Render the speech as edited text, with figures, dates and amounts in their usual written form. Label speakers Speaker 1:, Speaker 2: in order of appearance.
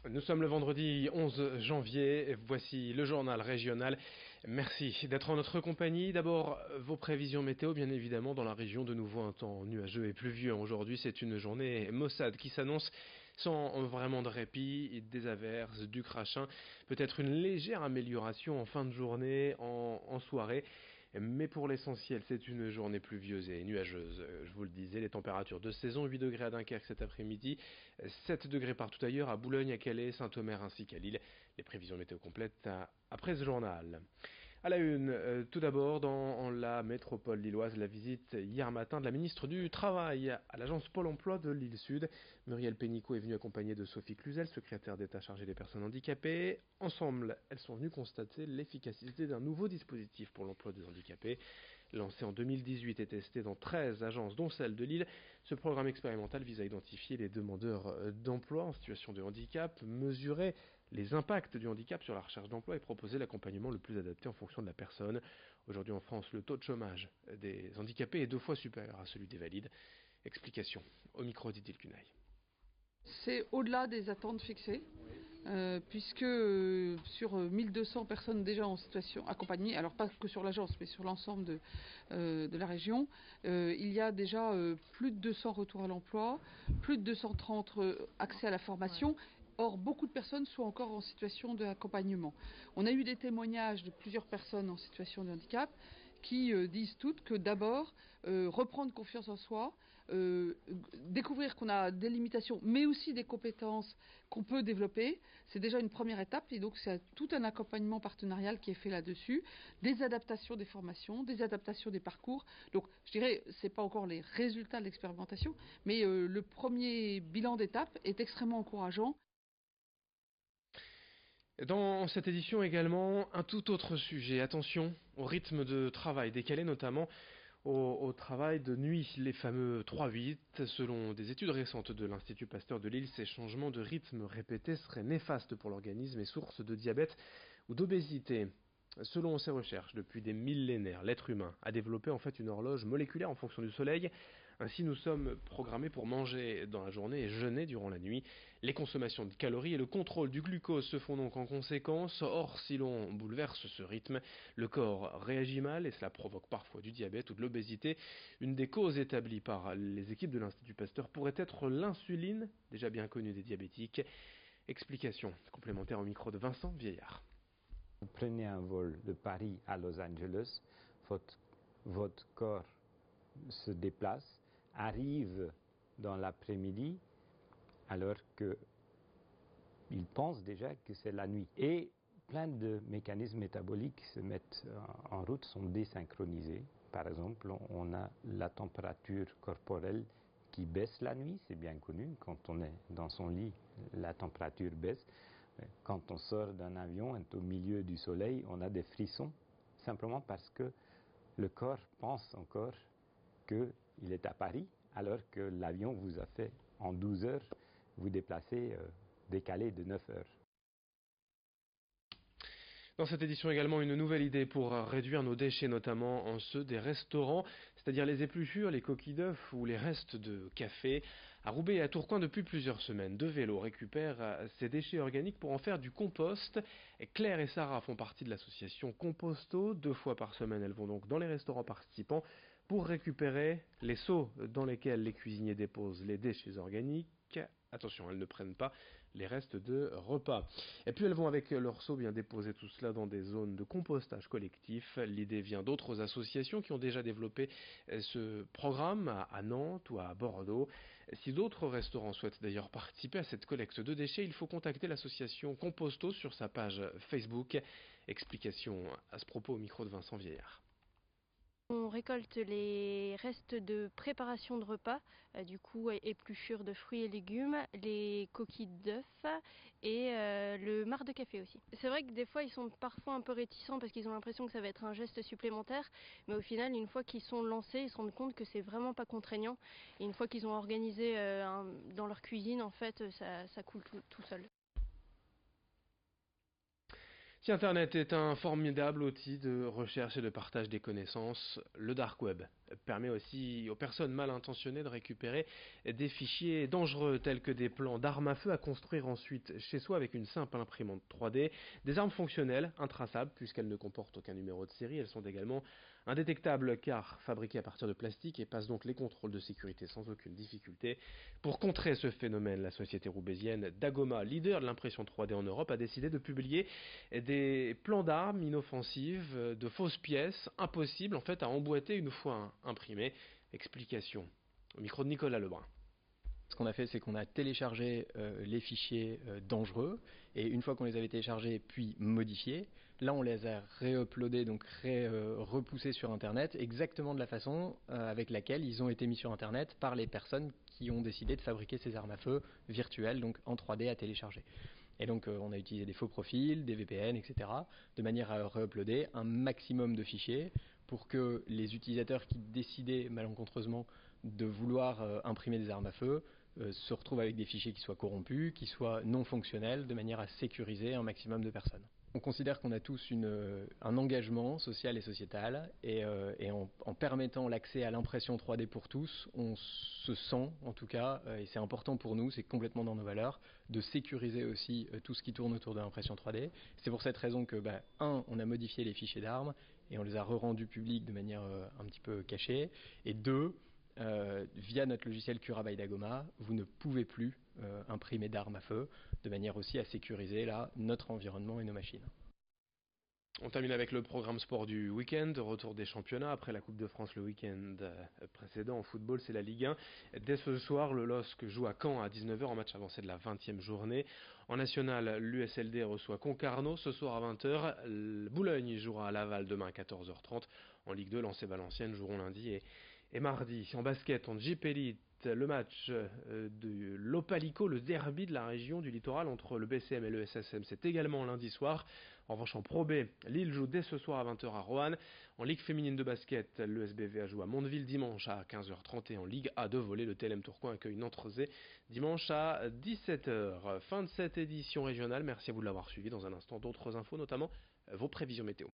Speaker 1: Nous sommes le vendredi 11 janvier, voici le journal régional. Merci d'être en notre compagnie. D'abord, vos prévisions météo, bien évidemment, dans la région, de nouveau un temps nuageux et pluvieux. Aujourd'hui, c'est une journée maussade qui s'annonce sans vraiment de répit, des averses, du crachin, peut-être une légère amélioration en fin de journée, en soirée. Mais pour l'essentiel, c'est une journée pluvieuse et nuageuse. Je vous le disais, les températures de saison, 8 degrés à Dunkerque cet après-midi, 7 degrés partout ailleurs, à Boulogne, à Calais, Saint-Omer ainsi qu'à Lille. Les prévisions météo complètes après ce journal. À la une, tout d'abord, dans la métropole lilloise, la visite hier matin de la ministre du Travail à l'agence Pôle emploi de l'île Sud. Muriel Pénicaud est venue accompagnée de Sophie Cluzel, secrétaire d'État chargée des personnes handicapées. Ensemble, elles sont venues constater l'efficacité d'un nouveau dispositif pour l'emploi des handicapés. Lancé en 2018 et testé dans 13 agences, dont celle de Lille, ce programme expérimental vise à identifier les demandeurs d'emploi en situation de handicap, mesurer les impacts du handicap sur la recherche d'emploi et proposer l'accompagnement le plus adapté en fonction de la personne. Aujourd'hui en France, le taux de chômage des handicapés est 2 fois supérieur à celui des valides. Explication au micro d'Idil Kunaï.
Speaker 2: C'est au-delà des attentes fixées, puisque sur 1200 personnes déjà en situation accompagnées, alors pas que sur l'agence, mais sur l'ensemble de la région, il y a déjà plus de 200 retours à l'emploi, plus de 230 accès à la formation. Or, beaucoup de personnes sont encore en situation d'accompagnement. On a eu des témoignages de plusieurs personnes en situation de handicap qui disent toutes que d'abord, reprendre confiance en soi, découvrir qu'on a des limitations, mais aussi des compétences qu'on peut développer, c'est déjà une première étape. Et donc, c'est tout un accompagnement partenarial qui est fait là-dessus, des adaptations des formations, des adaptations des parcours. Donc, je dirais, c'est pas encore les résultats de l'expérimentation, mais le premier bilan d'étape est extrêmement encourageant.
Speaker 1: Dans cette édition également, un tout autre sujet. Attention au rythme de travail décalé, notamment au travail de nuit, les fameux 3-8. Selon des études récentes de l'Institut Pasteur de Lille, ces changements de rythme répétés seraient néfastes pour l'organisme et source de diabète ou d'obésité. Selon ces recherches, depuis des millénaires, l'être humain a développé en fait une horloge moléculaire en fonction du soleil. Ainsi, nous sommes programmés pour manger dans la journée et jeûner durant la nuit. Les consommations de calories et le contrôle du glucose se font donc en conséquence. Or, si l'on bouleverse ce rythme, le corps réagit mal et cela provoque parfois du diabète ou de l'obésité. Une des causes établies par les équipes de l'Institut Pasteur pourrait être l'insuline, déjà bien connue des diabétiques. Explication complémentaire au micro de Vincent Vieillard.
Speaker 3: Vous prenez un vol de Paris à Los Angeles, votre corps se déplace, arrive dans l'après-midi, alors qu'il pense déjà que c'est la nuit. Et plein de mécanismes métaboliques se mettent en route, sont désynchronisés. Par exemple, on a la température corporelle qui baisse la nuit, c'est bien connu. Quand on est dans son lit, la température baisse. Quand on sort d'un avion, est au milieu du soleil, on a des frissons, simplement parce que le corps pense encore qu'il est à Paris, alors que l'avion vous a fait en 12 heures, vous déplacez décalé de 9 heures.
Speaker 1: Dans cette édition également, une nouvelle idée pour réduire nos déchets, notamment en ceux des restaurants, c'est-à-dire les épluchures, les coquilles d'œufs ou les restes de café. À Roubaix et à Tourcoing, depuis plusieurs semaines, 2 vélos récupèrent ces déchets organiques pour en faire du compost. Claire et Sarah font partie de l'association Composto. 2 fois par semaine, elles vont donc dans les restaurants participants pour récupérer les seaux dans lesquels les cuisiniers déposent les déchets organiques. Attention, elles ne prennent pas les restes de repas. Et puis elles vont avec leurs seaux bien déposer tout cela dans des zones de compostage collectif. L'idée vient d'autres associations qui ont déjà développé ce programme à Nantes ou à Bordeaux. Si d'autres restaurants souhaitent d'ailleurs participer à cette collecte de déchets, il faut contacter l'association Composto sur sa page Facebook. Explication à ce propos au micro de Vincent Vieillard.
Speaker 4: On récolte les restes de préparation de repas, du coup épluchures de fruits et légumes, les coquilles d'œufs et le marc de café aussi. C'est vrai que des fois ils sont parfois un peu réticents parce qu'ils ont l'impression que ça va être un geste supplémentaire, mais au final une fois qu'ils sont lancés, ils se rendent compte que c'est vraiment pas contraignant. Et une fois qu'ils ont organisé dans leur cuisine, en fait ça coule tout seul.
Speaker 1: Si Internet est un formidable outil de recherche et de partage des connaissances, le dark web permet aussi aux personnes mal intentionnées de récupérer des fichiers dangereux tels que des plans d'armes à feu à construire ensuite chez soi avec une simple imprimante 3D, des armes fonctionnelles, intraçables puisqu'elles ne comportent aucun numéro de série, elles sont également indétectables car fabriquées à partir de plastique et passent donc les contrôles de sécurité sans aucune difficulté. Pour contrer ce phénomène, la société roubaisienne Dagoma, leader de l'impression 3D en Europe, a décidé de publier des plans d'armes inoffensives, de fausses pièces, impossibles en fait à emboîter une fois imprimées. Explication au micro de Nicolas Lebrun.
Speaker 5: Ce qu'on a fait, c'est qu'on a téléchargé les fichiers dangereux, et une fois qu'on les avait téléchargés puis modifiés, là on les a réuploadés, donc repoussés sur Internet, exactement de la façon avec laquelle ils ont été mis sur Internet par les personnes qui ont décidé de fabriquer ces armes à feu virtuelles, donc en 3D à télécharger. Et donc on a utilisé des faux profils, des VPN, etc., de manière à réuploader un maximum de fichiers pour que les utilisateurs qui décidaient malencontreusement de vouloir imprimer des armes à feu se retrouvent avec des fichiers qui soient corrompus, qui soient non fonctionnels, de manière à sécuriser un maximum de personnes. On considère qu'on a tous un engagement social et sociétal, et en permettant l'accès à l'impression 3D pour tous, on se sent, en tout cas, et c'est important pour nous, c'est complètement dans nos valeurs, de sécuriser aussi tout ce qui tourne autour de l'impression 3D. C'est pour cette raison que, on a modifié les fichiers d'armes, et on les a re-rendus publics de manière un petit peu cachée, et deux, via notre logiciel Cura by Dagoma, vous ne pouvez plus imprimer d'armes à feu, de manière aussi à sécuriser là notre environnement et nos machines.
Speaker 1: On termine avec le programme sport du week-end, retour des championnats après la Coupe de France le week-end précédent. En football, c'est la Ligue 1. Dès ce soir, le LOSC joue à Caen à 19h en match avancé de la 20e journée. En national, l'USLD reçoit Concarneau ce soir à 20h. Boulogne jouera à Laval demain à 14h30. En Ligue 2, Lens et Valenciennes joueront lundi et mardi. En basket, en Jeep Elite, le match de l'Opalico, le derby de la région du littoral entre le BCM et le SSM, c'est également lundi soir. En revanche, en Pro B, Lille joue dès ce soir à 20h à Roanne. En Ligue féminine de basket, le SBVA joue à Mondeville dimanche à 15h30. Et en Ligue A de volley, le TLM Tourcoing accueille Nantes-Rezé dimanche à 17h. Fin de cette édition régionale. Merci à vous de l'avoir suivi. Dans un instant, d'autres infos, notamment vos prévisions météo.